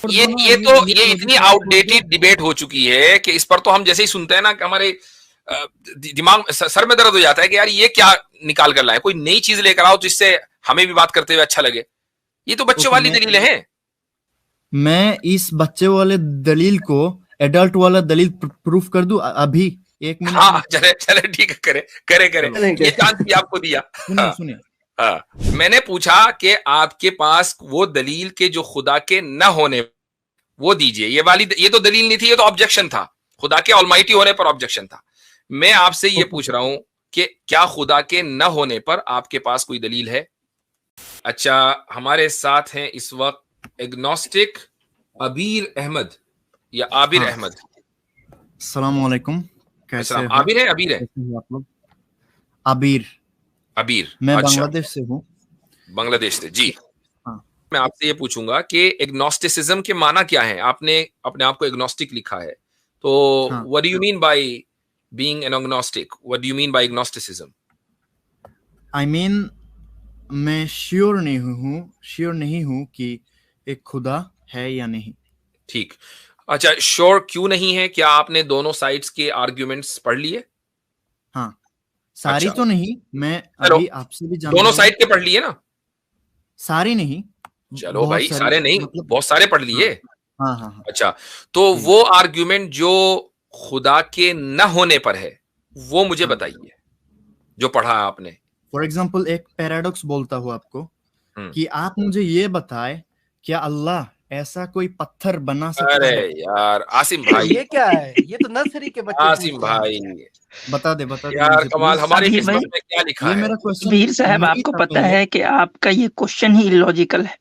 ये इतनी outdated debate हो चुकी है कि इस पर तो हम जैसे ही सुनते हैं ना कि हमारे दिमाग सर में दर्द हो जाता है कि यार ये क्या निकाल कर लाए, कोई नई चीज लेकर आओ जिससे हमें भी बात करते हुए अच्छा लगे। ये तो बच्चे वाली दलीलें हैं। मैं इस बच्चे वाले दलील को एडल्ट वाला दलील प्रूफ कर दूं अभी 1 मिनट? हाँ चले चले ठीक है, करे ये चांस भी आपको दिया। सुनिए सुनिए। हाँ मैंने पूछा कि आपके पास वो दलील के जो खुदा के न होने वो दीजिए। ये तो दलील नहीं थी, ये तो ऑब्जेक्शन था। खुदा के ऑलमाइटी होने पर ऑब्जेक्शन था। मैं आपसे ये पूछ रहा हूं कि क्या खुदा के न होने पर आपके पास कोई दलील है? अच्छा, हमारे साथ हैं इस वक्त एग्नोस्टिक अबीर अहमद या आबिर अहमद। अस्सलाम वालेकुम, कैसे हो? आबिर है अबीर है? आप लोग? आबिर। मैं बांग्लादेश से हूँ। बांग्लादेश से जी। मैं आपसे ये पूछूंगा कि एग्नोस्टिसिज्म के माना क्या है? आपने अपने आप को एग्नोस्टिक लिखा है, तो what do you mean by being an agnostic? What do you mean by agnosticism? I mean मैं श्योर नहीं हूँ कि एक खुदा है या नहीं। ठीक, अच्छा श्योर क्यों नहीं है? क्या आपने दोनों साइड्स के आर्ग्यूमेंट्स पढ़ लिए? हाँ, सारी तो नहीं, मैं अभी आपसे भी जान दोनों साइड के पढ़ लिए ना? सारी नहीं, चलो भाई, सारे नहीं, मतलब बहुत सारे पढ़ लिए। हाँ। अच्छा, तो वो आर्ग्यूमेंट जो खुदा के न होने पर है वो मुझे बताइए, जो पढ़ा आपने। फॉर एग्जाम्पल एक पैराडॉक्स बोलता हूँ आपको कि आप मुझे ये बताए क्या अल्लाह ऐसा कोई पत्थर बना सकता है? अरे यार आसिम भाई, ये क्या है? ये तो नर्सरी के बच्चे आसिम भाई बता दे यार कमाल, हमारी किस्मत में क्या लिखा है? मेरा क्वेश्चन वीर साहब, आपको पता है कि आपका ये क्वेश्चन ही इलॉजिकल है।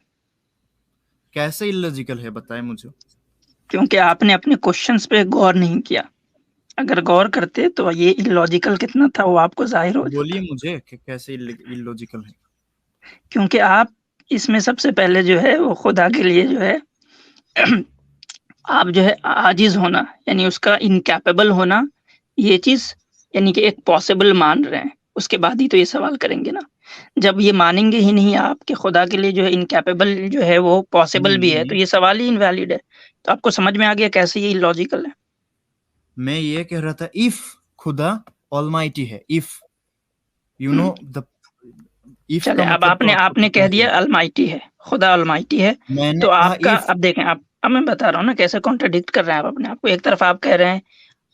कैसे इलॉजिकल है, बताएं मुझे। क्योंकि आपने अपने क्वेश्चंस पे गौर नहीं किया। अगर गौर करते तो ये इलॉजिकल कितना था वो आपको जाहिर हो जाता। बोलिए मुझे कि कैसे इलॉजिकल है। क्योंकि आप इसमें सबसे पहले जो है वो खुदा के लिए जो है आप जो है आजिज होना यानी उसका इनकैपेबल होना, ये चीज यानी कि एक पॉसिबल मान रहे हैं, उसके बाद ही तो ये सवाल करेंगे ना। जब ये मानेंगे ही नहीं आप कि खुदा के लिए जो है इनकैपेबल जो है वो पॉसिबल भी है, तो ये सवाल ही इनवैलिड है। तो आपको समझ में आ गया कैसे ये इलॉजिकल है। मैं ये कह रहा था इफ खुदा ऑलमाइटी है, if you know the if चले अब आपने कह दिया अलमाइटी है, खुदा अलमाइटी है, तो आपका अब देखें अब मैं बता रहा हूँ ना कैसे कॉन्ट्रडिक्ट कर रहे हैं आप अपने आप को। एक तरफ आप कह रहे हैं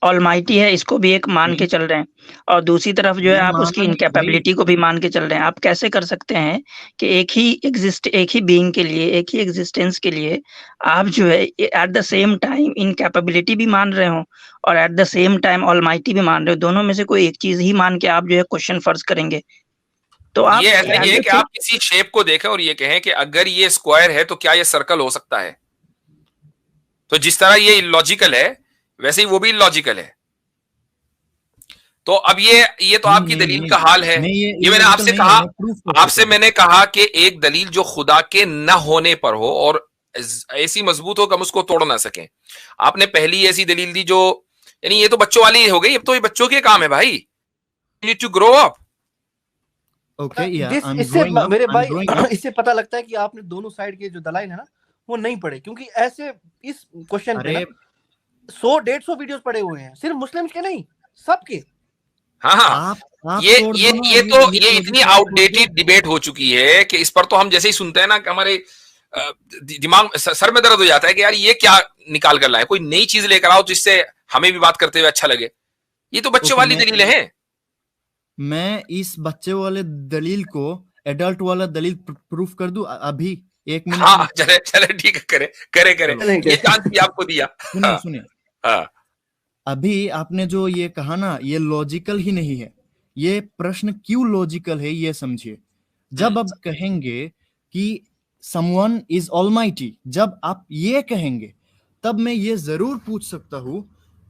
ऑलमाइटी है, इसको भी एक मान के चल रहे हैं, और दूसरी तरफ जो है आप उसकी इनकैपेबिलिटी को भी मान के चल रहे हैं। आप कैसे कर सकते हैं कि एक ही बीइंग के लिए, एक ही एग्जिस्टेंस के लिए आप जो है at the same time incapability भी मान रहे हो और at the same time almighty भी मान रहे हो? दोनों में से कोई एक चीज ही मान के आप जो है क्वेश्चन फर्ज करेंगे। तो आप ये ऐसा ही है कि आप किसी शेप को देखें और ये कहें कि अगर ये स्क्वायर है तो क्या ये सर्कल हो सकता है? तो जिस तरह ये इलॉजिकल है वैसे ही वो भी इलॉजिकल है। तो अब ये तो आपकी दलील का हाल है। ये मैंने आपसे कहा, मैंने कहा कि एक दलील जो खुदा के न होने पर हो और ऐसी मजबूत हो कि हम उसको तोड़ ना सकें। आपने पहली ऐसी दलील दी जो, यानी ये तो बच्चों वाली हो गई, अब तो ये बच्चों के काम है भाई। You need to grow up. इससे मेरे भाई इससे पता लगता है कि आपने दोनों साइड के जो दलाइल है ना वो नहीं पढ़े, क्योंकि ऐसे इस क्वेश्चन पे 100-150 वीडियोस पड़े हुए हैं, सिर्फ मुस्लिम्स के नहीं सबके। हाँ ये इतनी आउटडेटेड डिबेट हो चुकी है कि इस पर तो हम जैसे ही सुनते हैं ना कि हमारे दिमाग सर में दर्द हो जाता है कि यार ये क्या निकाल कर लाए, कोई नई चीज लेकर आओ जिससे हमें भी बात करते हुए अच्छा लगे। ये तो बच्चे वाली दलीलें हैं। मैं इस बच्चे वाले दलील को एडल्ट वाला दलील प्रूफ कर दूं अभी 1 मिनट? हाँ चले ठीक है, करे ये चांस भी आपको दिया। सुनिए अभी आपने जो ये कहा ना ये लॉजिकल ही नहीं है। ये प्रश्न क्यों लॉजिकल है ये समझिए। जब आप कहेंगे कि समवन इज ऑलमाइटी, जब आप ये कहेंगे तब मैं ये जरूर पूछ सकता हूं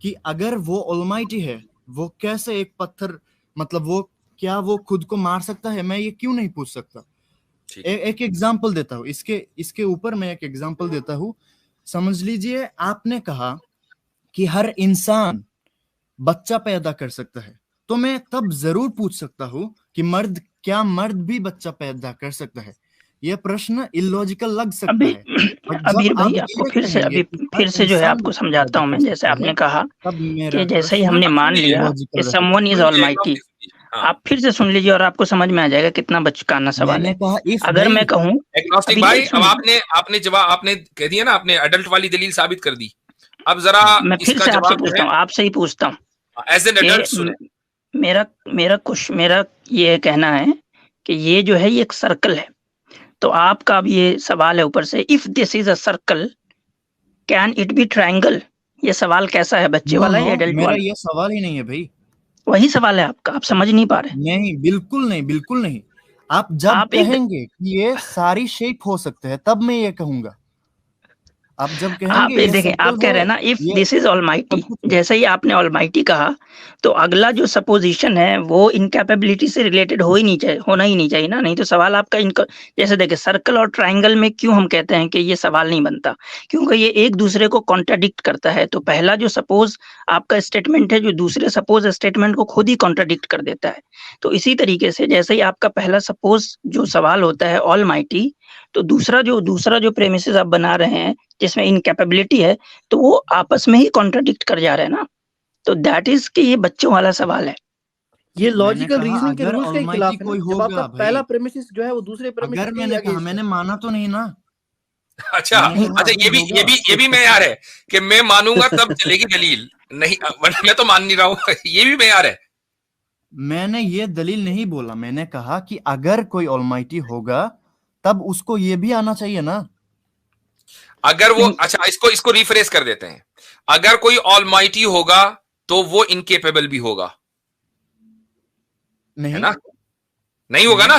कि अगर वो ऑलमाइटी है वो कैसे एक पत्थर, मतलब वो क्या वो खुद को मार सकता है? मैं ये क्यों नहीं पूछ सकता? एक एग्जांपल देता हूं, इसके ऊपर मैं एक एग्जांपल देता हूं। समझ लीजिए आपने कहा कि हर इंसान बच्चा पैदा कर सकता है, तो मैं तब जरूर पूछ सकता हूं कि मर्द भी बच्चा पैदा कर सकता है? ये प्रश्न इलॉजिकल लग सकता अभी है। अबीर भाई आपको फिर से जो है आपको समझाता हूँ मैं, जैसे आपने कहा कि जैसे ही हमने मान लिया कि समवन इज ऑलमाइटी, आप फिर से सुन लीजिए और आपको समझ में आ जाएगा कितना बचकाना सवाल है। अगर मैं कहूँ एग्नोस्टिक भाई, अब आपने जवाब आपने कह दिया ना, आपने अडल्ट वाली दलील साबित कर दी। अब जरा मैं फिर से आपसे पूछता हूँ, आपसे ही पूछता हूँ एज एन एडल्ट सुने। मेरा ये कहना है कि ये जो है ये एक सर्कल है, तो आपका अब ये सवाल है ऊपर से, if this is a circle can it be triangle. ये सवाल कैसा है, बच्चे वाला है या एडल्ट वाला? मेरा ये सवाल ही नहीं है भाई, वही सवाल है आपका, आप समझ नहीं पा रहे। नहीं, बिल्कुल नहीं, बिल्कुल नहीं। आप जब कहेंगे कि ये सारी शेप हो सकते हैं तब मैं ये कहूंगा। आप जब कहेंगे देखें, आप कह रहे हैं ना इफ दिस इज ऑलमाइटी, जैसे ही आपने ऑलमाइटी कहा तो अगला जो सपोजिशन है वो इनकैपेबिलिटी से रिलेटेड होना ही नहीं चाहिए ना, नहीं तो सवाल आपका जैसे देखिए सर्कल और ट्रायंगल में क्यों हम कहते हैं कि ये सवाल नहीं बनता, क्योंकि ये एक दूसरे को कॉन्ट्राडिक्ट करता है। तो पहला जो सपोज आपका स्टेटमेंट है जो दूसरे सपोज स्टेटमेंट को खुद ही कॉन्ट्राडिक्ट कर देता है। तो इसी तरीके से जैसे ही आपका पहला सपोज जो सवाल होता है ऑलमाइटी, तो दूसरा जो प्रेमिसेस आप बना रहे हैं जिसमें इनकैपेबिलिटी है, तो वो आपस में ही कॉन्ट्राडिक्ट कर जा रहे हैं ना। तो दैट इज कि ये बच्चों वाला सवाल है। ये लॉजिकल रीजनिंग के रूल्स के खिलाफ है। जब आपका पहला प्रेमिस जो है वो दूसरे प्रेमिस अगर मैंने कहा, मैंने माना तो नहीं ना। अच्छा, ये भी मेयार है कि मैं मानूंगा तब चलेगी दलील, नहीं मैं तो मान नहीं रहा हूं। ये भी मेयार है। मैंने ये दलील नहीं बोला, मैंने कहा कि अगर कोई ऑलमाइटी होगा तब उसको ये भी आना चाहिए ना। अगर वो, अच्छा इसको रिफ्रेश कर देते हैं, अगर कोई ऑलमाइटी होगा तो वो इनकेपेबल भी होगा, नहीं है ना? नहीं होगा ना,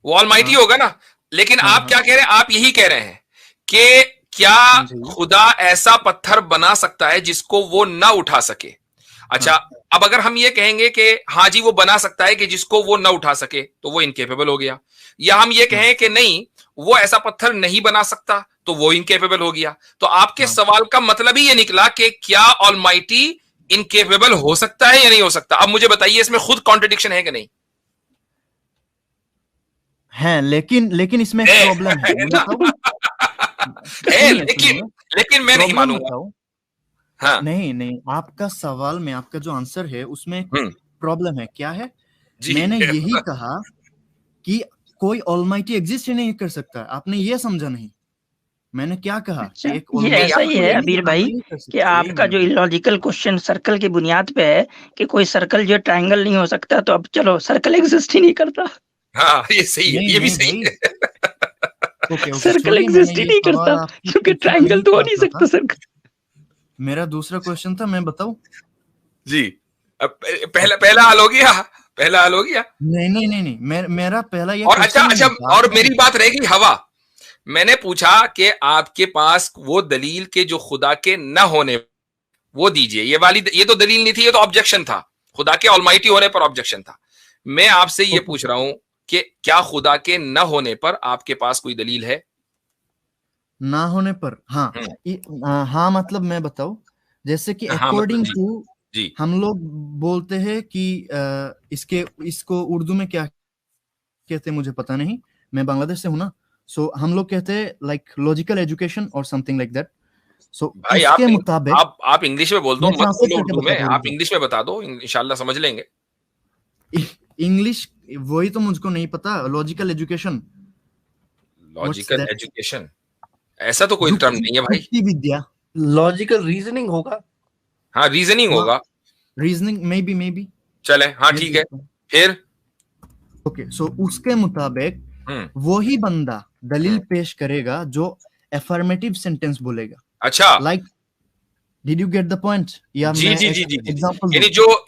वो ऑलमाइटी होगा ना। लेकिन आप क्या कह रहे हैं? आप यही कह रहे हैं कि क्या खुदा ऐसा पत्थर बना सकता है जिसको वो ना उठा सके? अच्छा, अब अगर हम ये कहेंगे कि हाँ जी वो बना सकता है कि जिसको वो ना उठा सके, तो वो इनकेपेबल हो गया। या हम ये कहें कि नहीं वो ऐसा पत्थर नहीं बना सकता, तो वो इनकेपेबल हो गया। तो आपके सवाल का मतलब ही ये निकला कि क्या ऑलमाइटी इनकेपेबल हो सकता है या नहीं हो सकता? अब मुझे बताइए इसमें खुद कॉन्ट्रडिक्शन है कि नहीं है? लेकिन इसमें प्रॉब्लम है लेकिन मैं नहीं मानूंगा। हाँ। नहीं, आपका सवाल में आपका जो आंसर है उसमें प्रॉब्लम है। क्या है? मैंने यही कहा कि कोई ऑलमाइटी एग्जिस्ट ही नहीं कर सकता। आपने ये समझा नहीं। मैंने क्या कहा? अच्छा, ये ऐसा ही है अबीर भाई कि आपका जो इलॉजिकल क्वेश्चन सर्कल की बुनियाद पे है कि कोई सर्कल जो ट्रायंगल नहीं हो सकता, तो अब चलो सर्कल एग्जिस्ट ही नहीं करता। हाँ, ये सही है, ये भी सही है। सर्कल एग्जिस्ट ही नहीं करता क्योंकि ट्रायंगल तो हो नहीं सकता सर्कल। मेरा दूसरा क्वेश्चन था, मैं बताऊं जी? अब पहला हल हो गया, पहला हल हो गया। नहीं, मेरा पहला ये। और अच्छा, और मेरी बात रहेगी हवा। मैंने पूछा कि आपके पास वो दलील के जो खुदा के न होने, वो दीजिए। ये तो दलील नहीं थी, ये तो ऑब्जेक्शन था। खुदा के ऑलमाइटी होने पर ऑब्जेक्शन था। मैं आपसे ये पूछ रहा हूं कि क्या खुदा के न होने पर आपके पास कोई दलील है? ना होने पर? हाँ, मतलब मैं बताऊं, जैसे कि अकॉर्डिंग टू हम लोग बोलते हैं कि इसको उर्दू में क्या कहते हैं मुझे पता नहीं, मैं बांग्लादेश से हूं ना। सो हम लोग कहते हैं लाइक लॉजिकल एजुकेशन और समथिंग लाइक दैट। सो इसके मुताबिक आप इंग्लिश में बोल दो, मत बोलो उर्दू में। आप इंग्लिश में बता दो, इंशाल्लाह समझ लेंगे। इंग्लिश वही तो मुझको नहीं पता। लॉजिकल एजुकेशन ऐसा तो कोई टर्म नहीं है भाई। विद्या, लॉजिकल रीजनिंग होगा। हाँ, रीजनिंग होगा, रीजनिंग मे बी चले। हाँ, ठीक है। फिर ओके, सो उसके मुताबिक वही बंदा दलील पेश करेगा जो अफर्मेटिव सेंटेंस बोलेगा। अच्छा, like did you get the point? या जी।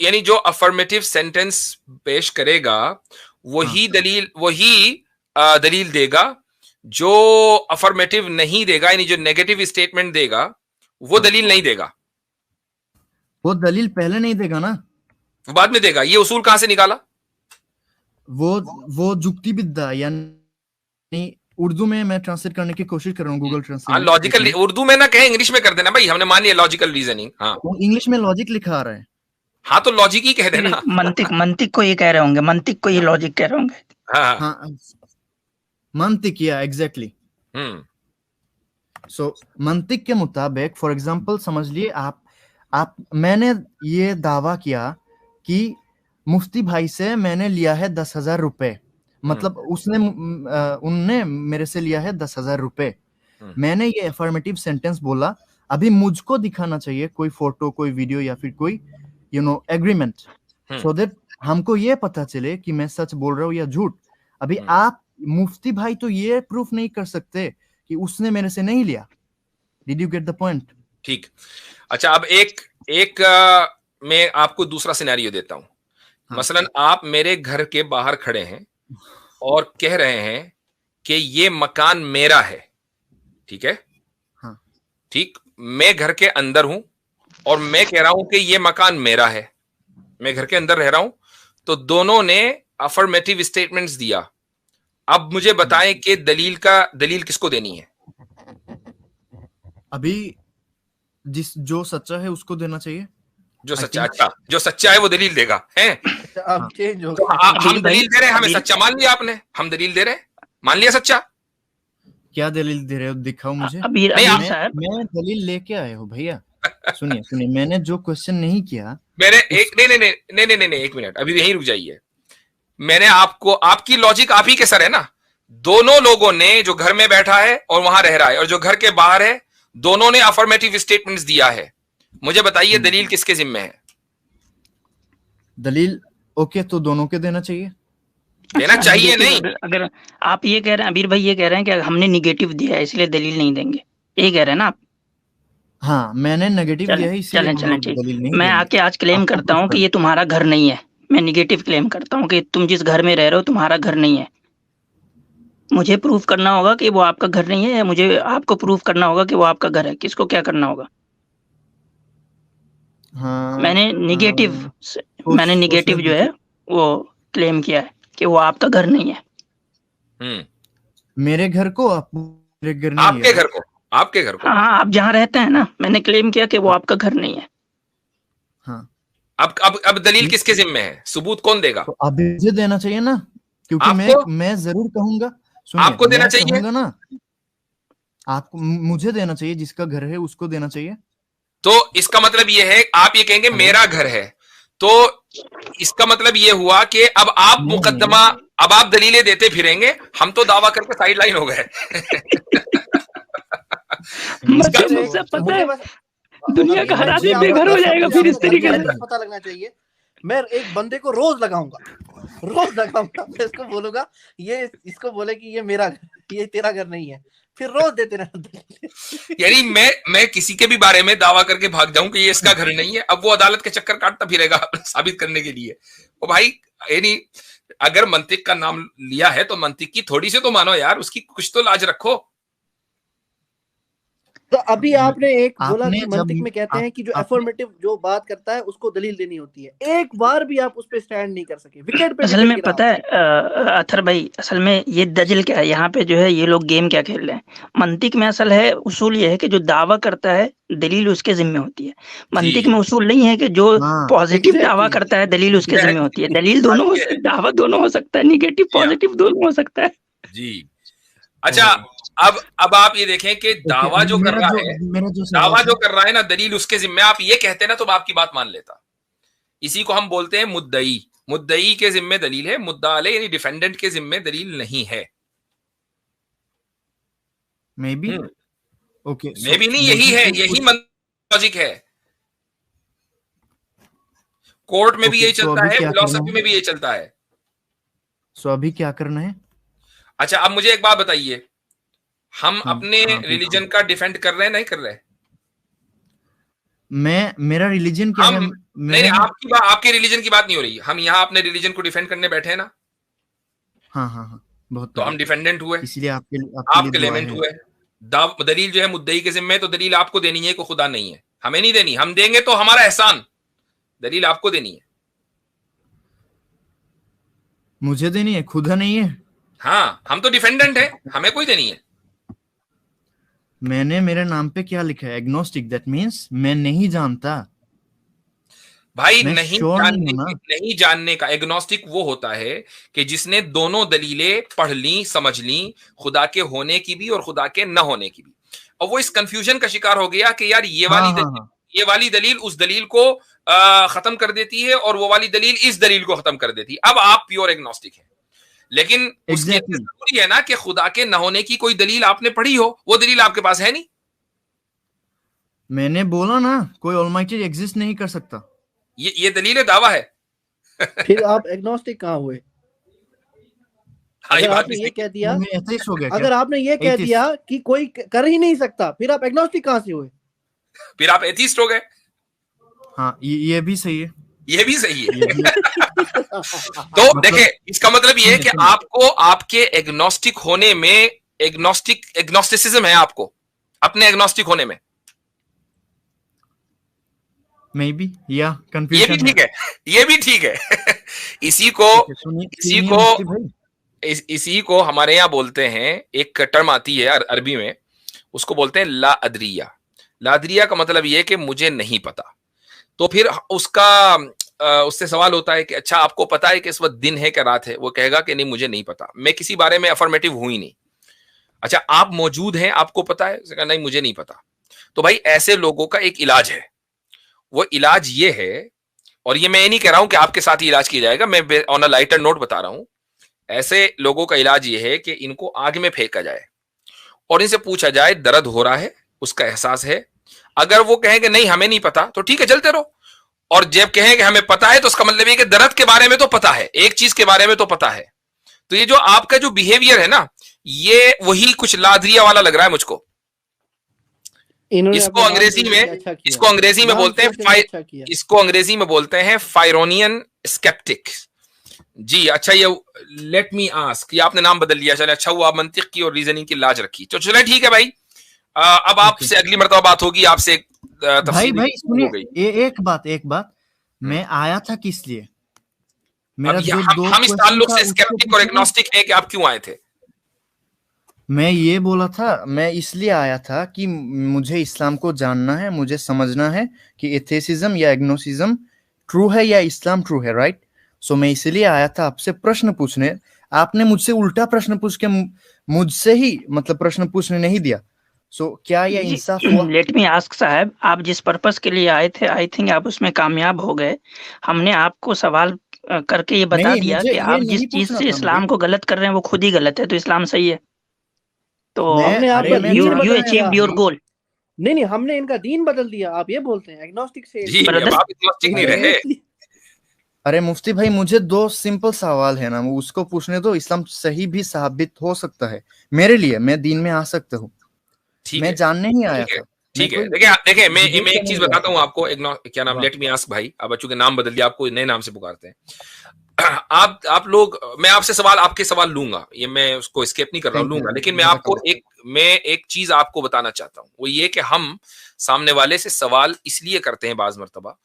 यानी जो अफर्मेटिव सेंटेंस पेश करेगा वही दलील देगा। जो अफर्मेटिव नहीं देगा, यानी जो नेगेटिव स्टेटमेंट देगा, वो दलील नहीं देगा। वो दलील पहले नहीं देगा ना, वो बाद में देगा। ये उसूल कहां से निकाला? वो जुक्ति विद्या, यानी उर्दू में मैं ट्रांसलेट करने की कोशिश कर रहा हूँ गूगल ट्रांसलेट। लॉजिकल उर्दू में ना कहे, इंग्लिश में कर देना भाई। हमने मान लिया लॉजिकल रीजनिंग। हाँ, इंग्लिश में लॉजिक लिखा आ रहा है। हाँ, तो लॉजिक ही कह देना। मंतिक को ये कह रहे होंगे, मंतिक को ये लॉजिक कह रहे होंगे। हाँ, मंतिक, या एग्जैक्टली। सो मंतिक के मुताबिक फॉर एग्जांपल समझ लिए आप मैंने ये दावा किया कि मुफ्ती भाई से मैंने लिया है 10,000 रुपए, मतलब उनने मेरे से लिया है 10,000 रुपए। मैंने ये अफर्मेटिव सेंटेंस बोला, अभी मुझको दिखाना चाहिए कोई फोटो, कोई वीडियो या फिर कोई एग्रीमेंट, सो दैट हमको ये पता चले कि मैं सच बोल रहा हूँ या झूठ। अभी आप मुफ्ती भाई तो ये प्रूफ नहीं कर सकते कि उसने मेरे से नहीं लिया। Did you get the point? ठीक। अच्छा, अब एक मैं आपको दूसरा सिनेरियो देता हूं। हाँ। मसलन आप मेरे घर के बाहर खड़े हैं और कह रहे हैं कि ये मकान मेरा है, ठीक है? हाँ। ठीक, मैं घर के अंदर हूं और मैं कह रहा हूं कि ये मकान मेरा है, मैं घर के अंदर रह रहा हूं, तो दोनों ने अफर्मेटिव स्टेटमेंट्स दिया। अब मुझे बताएं कि दलील किसको देनी है? अभी जो सच्चा है उसको देना चाहिए। जो सच्चा, अच्छा, जो सच्चा है वो दलील देगा, हैं? अब चेंज हो तो हम दलील दे रहे हैं, हमें सच्चा मान लिया आपने, हम दलील दे रहे हैं, मान लिया सच्चा। क्या दलील दे रहे हो, दिखाओ मुझे। मैं दलील लेके आया हूँ भैया। सुनिए, मैंने जो क्वेश्चन नहीं किया, मैंने नहीं, एक मिनट, अभी यहीं रुक जाइए। मैंने आपको, आपकी लॉजिक आप ही के सर है ना। दोनों लोगों ने, जो घर में बैठा है और वहां रह रहा है और जो घर के बाहर है, दोनों ने अफर्मेटिव स्टेटमेंट्स दिया है। मुझे बताइए दलील किसके जिम्मे है? दलील ओके, तो दोनों के देना चाहिए। देना चाहिए नहीं। अगर आप ये कह रहे हैं, अबीर भाई ये कह रहे हैं कि हमने निगेटिव दिया है इसलिए दलील नहीं देंगे, ये कह रहे हैं ना आप? हाँ, मैंने नेगेटिव दिया है इसलिए दलील नहीं। मैं आके आज क्लेम करता हूँ कि ये तुम्हारा घर नहीं है। मैं निगेटिव क्लेम करता हूँ कि तुम जिस घर में रह रहे हो तुम्हारा घर नहीं है। मुझे प्रूफ करना होगा कि वो आपका घर नहीं है, या मुझे आपको प्रूफ करना होगा कि वो आपका घर है? किसको क्या करना होगा? हाँ, मैंने निगेटिव जो है वो क्लेम किया है कि वो आपका घर नहीं है। मेरे घर को मेरे घर नहीं, आपके घर को हाँ, आप जहाँ रहते हैं ना, मैंने क्लेम किया कि वो आपका घर नहीं है। हाँ। अब दलील किसके जिम्मे है? सबूत कौन देगा? तो अब मुझे देना चाहिए ना, क्योंकि मैं जरूर कहूंगा। आपको देना चाहिए ना, आपको, मुझे देना चाहिए, जिसका घर है उसको देना चाहिए। तो इसका मतलब ये है, आप ये कहेंगे मेरा घर है, तो इसका मतलब ये हुआ कि अब आप मुकदमा, अब आप दलीलें देते फिरेंगे, हम तो दावा करके साइड लाइन हो गए। दुनिया का हर आदमी बेघर हो जाएगा फिर इस तरीके से। पता लगना चाहिए। मैं एक बंदे को रोज लगाऊंगा, मैं इसको बोलूंगा, ये इसको बोले कि ये मेरा घर, ये तेरा घर नहीं है, फिर रोज देते रहते। यानी मैं किसी के भी बारे में दावा करके भाग जाऊं कि ये इसका घर नहीं है, अब वो अदालत के चक्कर काटता फिरेगा साबित करने के लिए। ओ भाई, यानी अगर मंतिक का नाम लिया है तो मंतिक की थोड़ी सी तो मानो यार, उसकी कुछ तो लाज रखो। तो अभी आपने एक बोला कि मंतिक में कहते हैं कि जो अफर्मेटिव जो बात करता है उसको दलील देनी होती है। एक बार भी आप उस पे स्टैंड नहीं कर सके, विकेट पे। असल में पता है अथर भाई, असल में ये दजल क्या है यहाँ पे, जो है ये लोग गेम क्या खेल रहे हैं। मंतिक में असल है उसूल ये है कि जो दावा करता है दलील उसके जिम्मे होती है। मंतिक में उसूल नहीं है कि जो पॉजिटिव दावा करता है दलील उसके जिम्मे होती है। दलील दोनों, दावा दोनों हो सकता है, निगेटिव पॉजिटिव दोनों हो सकता है जी। अच्छा, अब आप ये देखें कि दावा जो कर रहा है ना, दलील उसके जिम्मे, आप ये कहते हैं ना तो मैं आपकी बात मान लेता। इसी को हम बोलते हैं मुद्दई के जिम्मे दलील है, मुद्दा अलैह यानी डिफेंडेंट के जिम्मे दलील नहीं है। मे बी नहीं, यही है, यही लॉजिक है। कोर्ट में भी यही चलता है, फिलॉसफी में भी यही चलता है। सो अभी क्या करना है? अच्छा, अब मुझे एक बात बताइए, हम अपने रिलीजन का डिफेंड कर रहे हैं, नहीं कर रहे? मेरा रिलीजन क्या है? नहीं, आपके रिलीजन की बात नहीं हो रही। हम यहाँ अपने रिलीजन को डिफेंड करने बैठे हैं ना। हाँ, बहुत। तो हम डिफेंडेंट हुए, इसलिए आप क्लेमेंट हुए। दलील जो है मुद्दई के जिम्मे, तो दलील आपको देनी है, को खुदा नहीं है, हमें नहीं देनी। हम देंगे तो हमारा एहसान, दलील आपको देनी है। मुझे देनी है, खुदा नहीं है। हाँ, हम तो डिफेंडेंट है, हमें कोई देनी है। मैंने मेरे नाम पे क्या लिखा है? एग्नोस्टिक, दैट मींस मैं नहीं जानता। भाई नहीं जानने का एग्नोस्टिक वो होता है कि जिसने दोनों दलीलें पढ़ ली, समझ ली, खुदा के होने की भी और खुदा के न होने की भी, और वो इस कंफ्यूजन का शिकार हो गया कि यार ये वाली दलील उस दलील को खत्म कर देती है और वो वाली दलील इस दलील को खत्म कर देती है। अब आप प्योर एग्नोस्टिक हैं, लेकिन उसके अंदर जरूरी है ना कि खुदा के न होने की कोई दलील आपने पढ़ी हो, वो दलील आपके पास है नहीं। मैंने बोला ना, कोई ऑलमाइटी एग्जिस्ट नहीं कर सकता, ये दलील दावा है। फिर आप एग्नोस्टिक कहाँ हुए? अगर आपने ये कह दिया, अगर आपने ये कह दिया कि कोई कर ही नहीं सकता, फिर आप एग्नोस्टिक कहाँ से हुए? फिर आप एथिस्ट हो गए। हाँ, ये भी सही है, ये भी सही है। तो देखिए, इसका मतलब ये है कि आपको आपके एग्नोस्टिक होने में एग्नोस्टिसिज्म है, आपको अपने एग्नोस्टिक होने में। Maybe, yeah, ये भी ठीक है, ये भी ठीक है। इसी को हमारे यहाँ बोलते हैं, एक टर्म आती है अरबी में, उसको बोलते हैं ला अदरिया। ला अदरिया का मतलब ये है कि मुझे नहीं पता। तो फिर उससे सवाल होता है कि अच्छा आपको पता है कि इस वक्त दिन है कि रात है? वो कहेगा कि नहीं मुझे नहीं पता, मैं किसी बारे में अफर्मेटिव हूं ही नहीं। अच्छा आप मौजूद हैं, आपको पता है? नहीं मुझे नहीं पता। तो भाई ऐसे लोगों का एक इलाज है, वो इलाज ये है, और ये मैं ये नहीं कह रहा हूं कि आपके साथ ही इलाज किया जाएगा, मैं ऑन अ लाइटर नोट बता रहा हूं। ऐसे लोगों का इलाज ये है कि इनको आग में फेंका जाए और इनसे पूछा जाए दर्द हो रहा है, उसका एहसास है? अगर वो कहेंगे नहीं हमें नहीं पता, तो ठीक है चलते रहो। और जब कहेंगे हमें पता है, तो उसका मतलब ये कि दर्द के बारे में तो पता है, एक चीज के बारे में तो पता है। तो ये जो आपका जो बिहेवियर है ना, ये वही कुछ लादरिया वाला लग रहा है मुझको। इसको अंग्रेजी में बोलते हैं फायरोनियन स्केप्टिक। जी अच्छा, ये लेट मी आस्क, ये आपने नाम बदल लिया, चले अच्छा हुआ, मंतिक की और रीजनिंग की लाज रखी। तो चले ठीक है भाई, अब आपसे अगली मर्तबा बात होगी, आपसे भाई सुनिए, एक बात मैं आया था किस लिए? हम इस ताल्लुक से स्केप्टिक और एग्नोस्टिक है कि आप क्यों आए थे? मैं ये बोला था, मैं इसलिए आया था कि मुझे इस्लाम को जानना है, मुझे समझना है कि एथेसिज्म या एग्नोसिज्म ट्रू है या इस्लाम ट्रू है, राइट? सो मैं इसलिए आया था आपसे प्रश्न पूछने। आपने मुझसे उल्टा प्रश्न पूछ के मुझसे ही मतलब प्रश्न पूछने नहीं दिया। सो क्या यह इंसाफ हुआ? लेट मी आस्क साहब, आप जिस पर्पस के लिए आए थे, आई थिंक आप उसमें कामयाब हो गए। हमने आपको सवाल करके ये बता दिया कि आप जिस चीज से इस्लाम को गलत कर रहे हैं वो खुद ही गलत है, तो इस्लाम सही है। तो यू अचीव्ड योर गोल। नहीं, हमने इनका दीन बदल दिया, आप ये बोलते हैं एग्नोस्टिक से। जी, अब आप एग्नोस्टिक नहीं रहे। अरे मुफ्ती भाई, मुझे 2 सिंपल सवाल है ना, उसको पूछने दो। इस्लाम सही भी साबित हो सकता है मेरे लिए, मैं दीन में आ सकता हूँ, मैं जानने ही आया था। ठीक है, देखिए मैं एक चीज बताता हूँ आपको। क्या नाम, लेट मी आस्क भाई, अब बच्चों के नाम बदल दिया, आपको नए नाम से पुकारते हैं। आप लोग, मैं आपसे सवाल, आपके सवाल लूंगा, ये मैं उसको स्केप नहीं कर रहा हूँ, लूंगा, लेकिन मैं आपको एक चीज आपको बताना चाहता हूँ। वो ये कि हम सामने वाले से सवाल इसलिए करते हैं बाज मर्तबा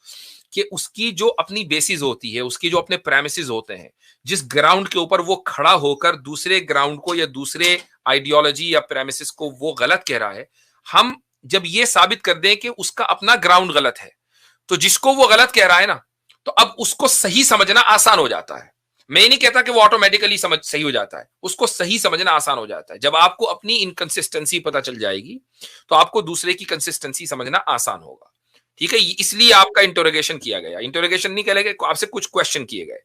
कि उसकी जो अपनी बेसिस होती है, उसकी जो अपने प्रेमिसेस होते हैं, जिस ग्राउंड के ऊपर वो खड़ा होकर दूसरे ग्राउंड को या दूसरे आइडियोलॉजी या प्रेमिसेस को वो गलत कह रहा है, हम जब ये साबित कर दें कि उसका अपना ग्राउंड गलत है, तो जिसको वो गलत कह रहा है ना, तो अब उसको सही समझना आसान हो जाता है। मैं नहीं कहता कि वो ऑटोमेटिकली सही हो जाता है, उसको सही समझना आसान हो जाता है। जब आपको अपनी इनकंसिस्टेंसी पता चल जाएगी, तो आपको दूसरे की कंसिस्टेंसी समझना आसान होगा। ठीक है, इसलिए आपका इंटरोगेशन किया गया। इंटरोगेशन नहीं कह, आपसे कुछ क्वेश्चन किए गए।